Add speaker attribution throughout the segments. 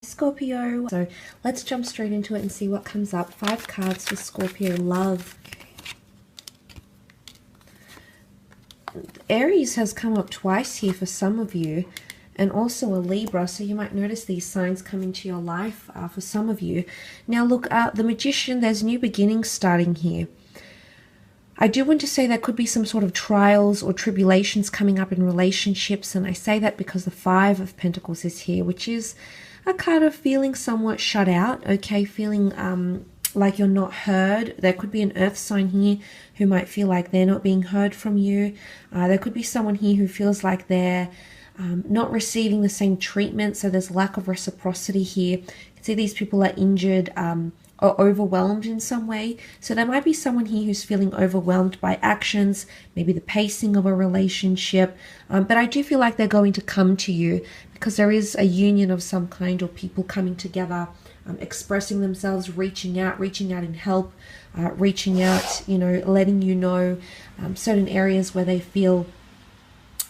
Speaker 1: Scorpio. So let's jump straight into it and see what comes up. 5 cards for Scorpio love. Aries has come up twice here for some of you, and also a Libra, so you might notice these signs come into your life for some of you. Now look, the Magician, there's new beginnings starting here. I do want to say there could be some sort of trials or tribulations coming up in relationships, and I say that because the 5 of Pentacles is here, which is a card of feeling somewhat shut out, okay, feeling like you're not heard. There could be an earth sign here who might feel like they're not being heard from you. There could be someone here who feels like they're not receiving the same treatment, so there's lack of reciprocity here. You can see these people are injured or overwhelmed in some way. So there might be someone here who's feeling overwhelmed by actions, maybe the pacing of a relationship, but I do feel like they're going to come to you because there is a union of some kind, or people coming together, expressing themselves, reaching out in help, reaching out, you know, letting you know certain areas where they feel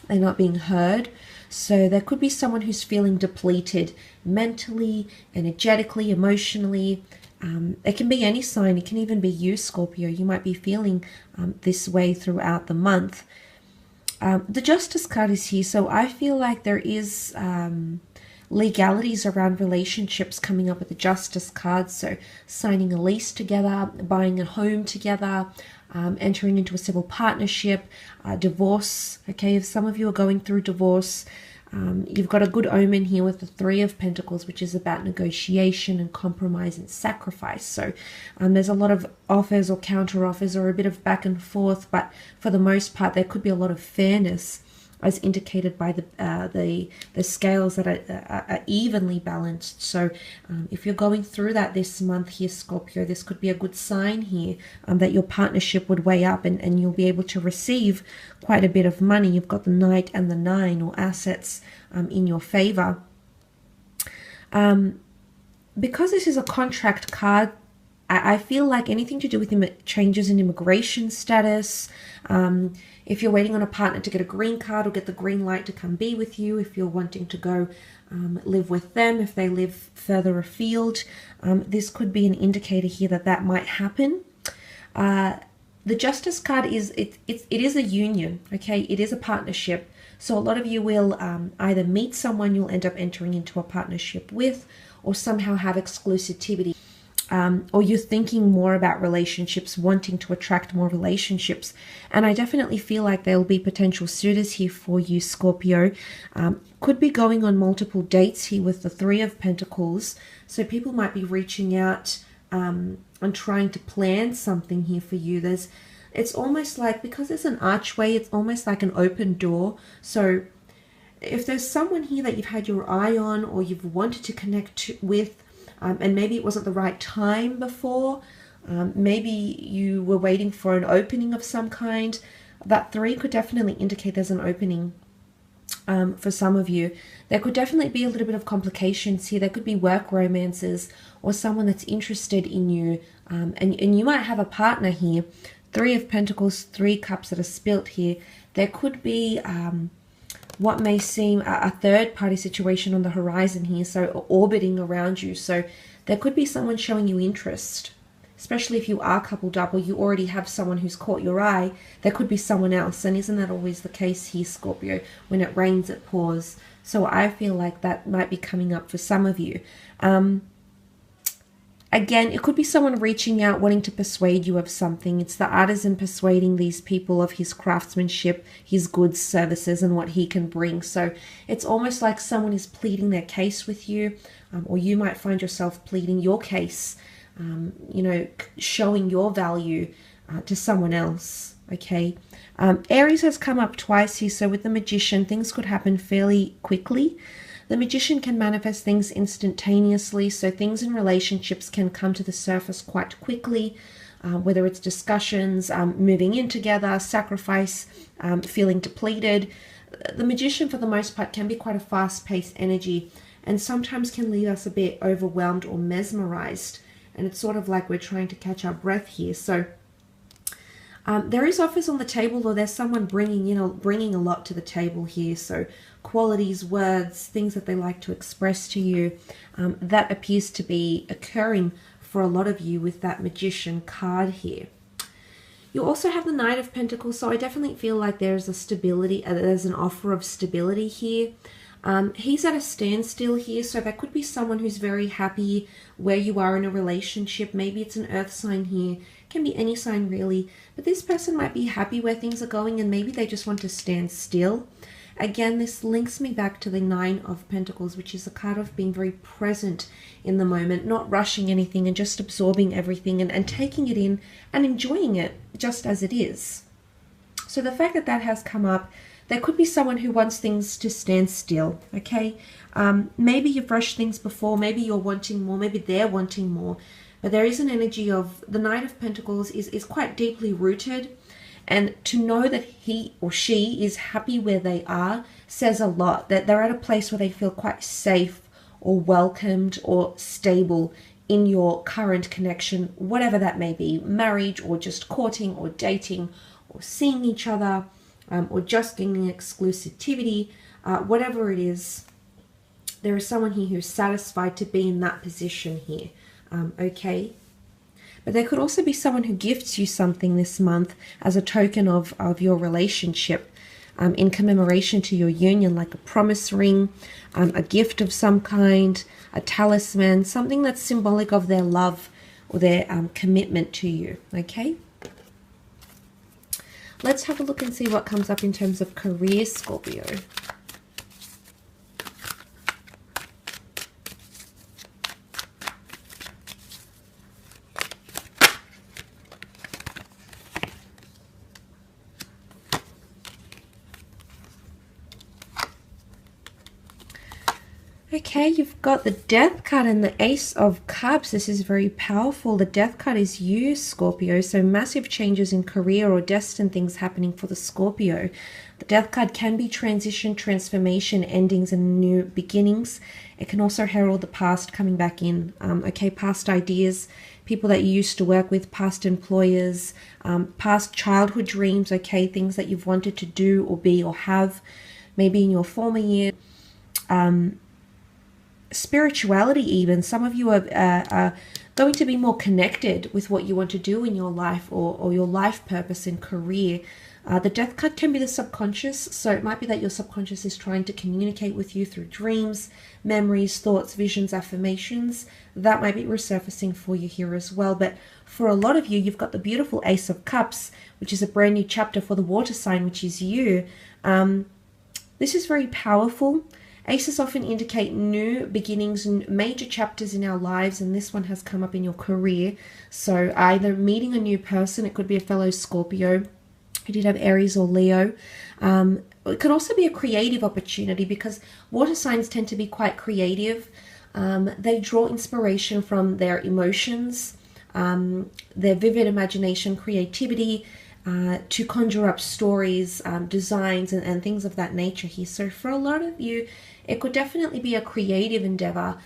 Speaker 1: they're not being heard. So there could be someone who's feeling depleted mentally, energetically, emotionally. It can be any sign. It can even be you, Scorpio. You might be feeling this way throughout the month. The Justice card is here, so I feel like there is legalities around relationships coming up with the Justice card. So signing a lease together, buying a home together, entering into a civil partnership, divorce. Okay, if some of you are going through divorce, you've got a good omen here with the 3 of Pentacles, which is about negotiation and compromise and sacrifice. So there's a lot of offers or counter offers or a bit of back and forth, but for the most part there could be a lot of fairness as indicated by the scales that are evenly balanced. So if you're going through that this month here, Scorpio, this could be a good sign here that your partnership would weigh up, and you'll be able to receive quite a bit of money. You've got the Knight and the 9, or assets in your favor. Because this is a contract card, I feel like anything to do with changes in immigration status, if you're waiting on a partner to get a green card or get the green light to come be with you, if you're wanting to go live with them, if they live further afield, this could be an indicator here that that might happen. The Justice card is, it is a union, okay? It is a partnership. So a lot of you will either meet someone you'll end up entering into a partnership with, or somehow have exclusivity. Or you're thinking more about relationships, wanting to attract more relationships. And I definitely feel like there'll be potential suitors here for you, Scorpio. Could be going on multiple dates here with the 3 of Pentacles. So people might be reaching out and trying to plan something here for you. It's almost like, because there's an archway, it's almost like an open door. So if there's someone here that you've had your eye on, or you've wanted to connect with, and maybe it wasn't the right time before, maybe you were waiting for an opening of some kind, that 3 could definitely indicate there's an opening for some of you. There could definitely be a little bit of complications here. There could be work romances, or someone that's interested in you, and you might have a partner here. 3 of Pentacles, 3 cups that are spilt here. There could be what may seem a third-party situation on the horizon here, so orbiting around you. So there could be someone showing you interest, especially if you are coupled up or you already have someone who's caught your eye. There could be someone else, and isn't that always the case here, Scorpio? When it rains, it pours. So I feel like that might be coming up for some of you. Again, it could be someone reaching out, wanting to persuade you of something. It's the artisan persuading these people of his craftsmanship, his goods, services, and what he can bring. So it's almost like someone is pleading their case with you, or you might find yourself pleading your case, you know, showing your value to someone else, okay? Aries has come up twice here, so with the Magician, things could happen fairly quickly. The Magician can manifest things instantaneously, so things in relationships can come to the surface quite quickly, whether it's discussions, moving in together, sacrifice, feeling depleted. The Magician, for the most part, can be quite a fast-paced energy, and sometimes can leave us a bit overwhelmed or mesmerized, and it's sort of like we're trying to catch our breath here. So there is offers on the table, or there's someone bringing a lot to the table here. So qualities, words, things that they like to express to you. That appears to be occurring for a lot of you with that Magician card here. You also have the Knight of Pentacles, so I definitely feel like there's a stability, there's an offer of stability here. He's at a standstill here, so that could be someone who's very happy where you are in a relationship. Maybe it's an earth sign here. It can be any sign really. But this person might be happy where things are going, and maybe they just want to stand still. Again, this links me back to the Nine of Pentacles, which is a card of being very present in the moment, not rushing anything and just absorbing everything and taking it in and enjoying it just as it is. So the fact that that has come up, there could be someone who wants things to stand still, okay? Maybe you've rushed things before, maybe you're wanting more, maybe they're wanting more, but there is an energy of the Knight of Pentacles is quite deeply rooted, and to know that he or she is happy where they are says a lot, that they're at a place where they feel quite safe or welcomed or stable in your current connection, whatever that may be, marriage or just courting or dating or seeing each other, or just getting exclusivity, whatever it is, there is someone here who's satisfied to be in that position here, okay? But there could also be someone who gifts you something this month as a token of your relationship, in commemoration to your union, like a promise ring, a gift of some kind, a talisman, something that's symbolic of their love or their commitment to you, okay? Let's have a look and see what comes up in terms of career, Scorpio. Okay, you've got the Death card and the Ace of Cups. This is very powerful. The Death card is you, Scorpio. So massive changes in career or destined things happening for the Scorpio. The Death card can be transition, transformation, endings, and new beginnings. It can also herald the past coming back in. Okay, past ideas, people that you used to work with, past employers, past childhood dreams, okay, things that you've wanted to do or be or have, maybe in your former year. Spirituality even. Some of you are going to be more connected with what you want to do in your life or your life purpose and career. The Death card can be the subconscious, so it might be that your subconscious is trying to communicate with you through dreams, memories, thoughts, visions, affirmations. That might be resurfacing for you here as well. But for a lot of you, you've got the beautiful Ace of Cups, which is a brand new chapter for the water sign, which is you. This is very powerful. Aces often indicate new beginnings and major chapters in our lives, and this one has come up in your career. So either meeting a new person, it could be a fellow Scorpio who did have Aries or Leo. It could also be a creative opportunity because water signs tend to be quite creative. They draw inspiration from their emotions, their vivid imagination, creativity, to conjure up stories, designs, and things of that nature here. So for a lot of you, it could definitely be a creative endeavor,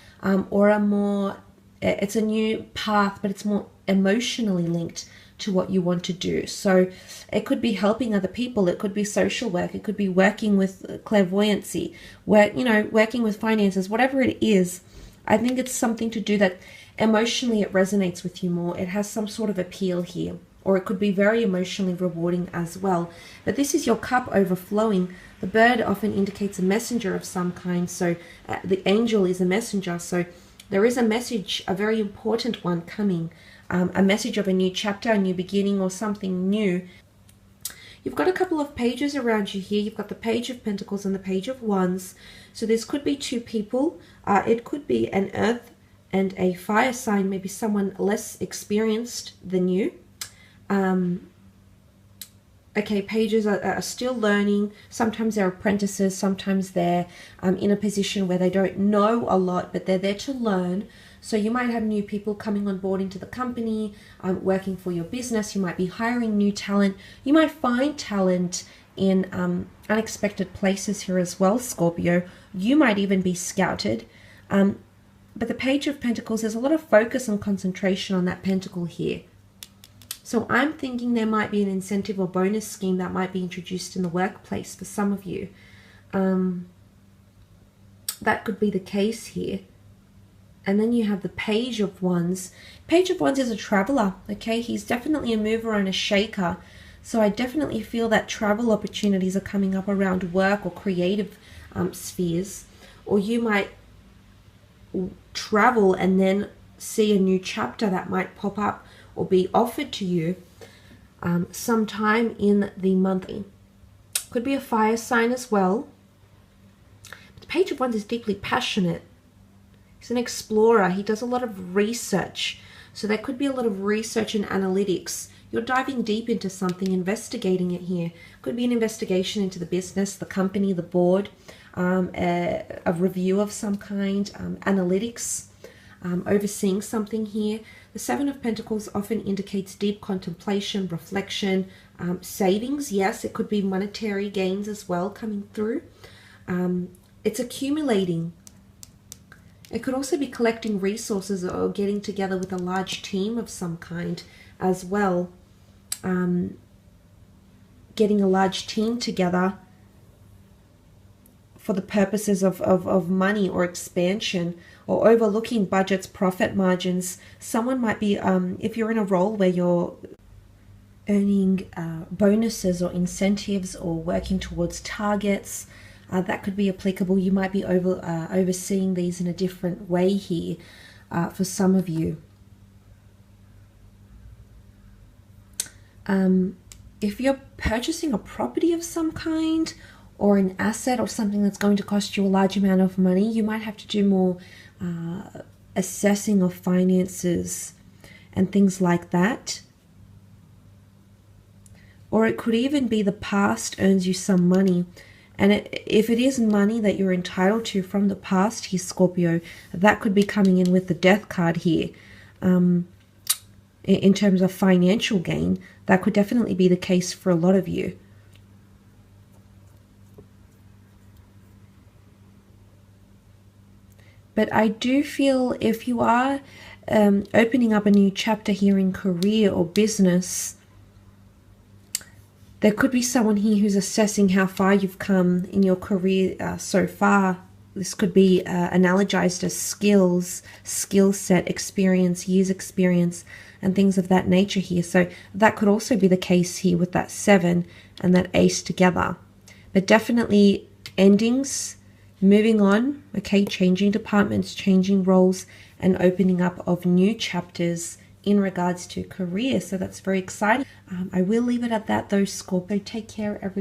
Speaker 1: or it's a new path, but it's more emotionally linked to what you want to do. So it could be helping other people, it could be social work, it could be working with clairvoyancy, working with finances, whatever it is. I think it's something to do that emotionally it resonates with you more. It has some sort of appeal here. Or it could be very emotionally rewarding as well. But this is your cup overflowing. The bird often indicates a messenger of some kind. So the angel is a messenger. So there is a message, a very important one coming. A message of a new chapter, a new beginning, or something new. You've got a couple of pages around you here. You've got the Page of Pentacles and the Page of Wands. So this could be two people. It could be an earth and a fire sign, maybe someone less experienced than you. Okay, pages are still learning. Sometimes they're apprentices, sometimes they're in a position where they don't know a lot, but they're there to learn. So you might have new people coming on board into the company, working for your business. You might be hiring new talent. You might find talent in unexpected places here as well, Scorpio. You might even be scouted. But the Page of Pentacles, there's a lot of focus and concentration on that pentacle here. So I'm thinking there might be an incentive or bonus scheme that might be introduced in the workplace for some of you. That could be the case here. And then you have the Page of Wands. Page of Wands is a traveler, okay? He's definitely a mover and a shaker. So I definitely feel that travel opportunities are coming up around work or creative spheres. Or you might travel and then see a new chapter that might pop up or be offered to you sometime in the month. Could be a fire sign as well. But the Page of Wands is deeply passionate. He's an explorer. He does a lot of research. So there could be a lot of research and analytics. You're diving deep into something, investigating it here. Could be an investigation into the business, the company, the board, a review of some kind, analytics, overseeing something here. The Seven of Pentacles often indicates deep contemplation, reflection, savings. Yes, it could be monetary gains as well coming through. It's accumulating. It could also be collecting resources or getting together with a large team of some kind as well. Getting a large team together for the purposes of money or expansion, or overlooking budgets, profit margins. Someone might be, if you're in a role where you're earning bonuses or incentives or working towards targets, that could be applicable. You might be overseeing these in a different way here for some of you. If you're purchasing a property of some kind or an asset or something that's going to cost you a large amount of money, you might have to do more assessing of finances and things like that. Or it could even be the past earns you some money. And if it is money that you're entitled to from the past here, Scorpio, that could be coming in with the Death card here. In terms of financial gain, that could definitely be the case for a lot of you. But I do feel if you are opening up a new chapter here in career or business, there could be someone here who's assessing how far you've come in your career so far. This could be analogized as skills, skill set, experience, years experience, and things of that nature here. So that could also be the case here with that 7 and that Ace together. But definitely endings, moving on, okay, changing departments, changing roles, and opening up of new chapters in regards to career. So that's very exciting. I will leave it at that though, Scorpio. Take care, everyone.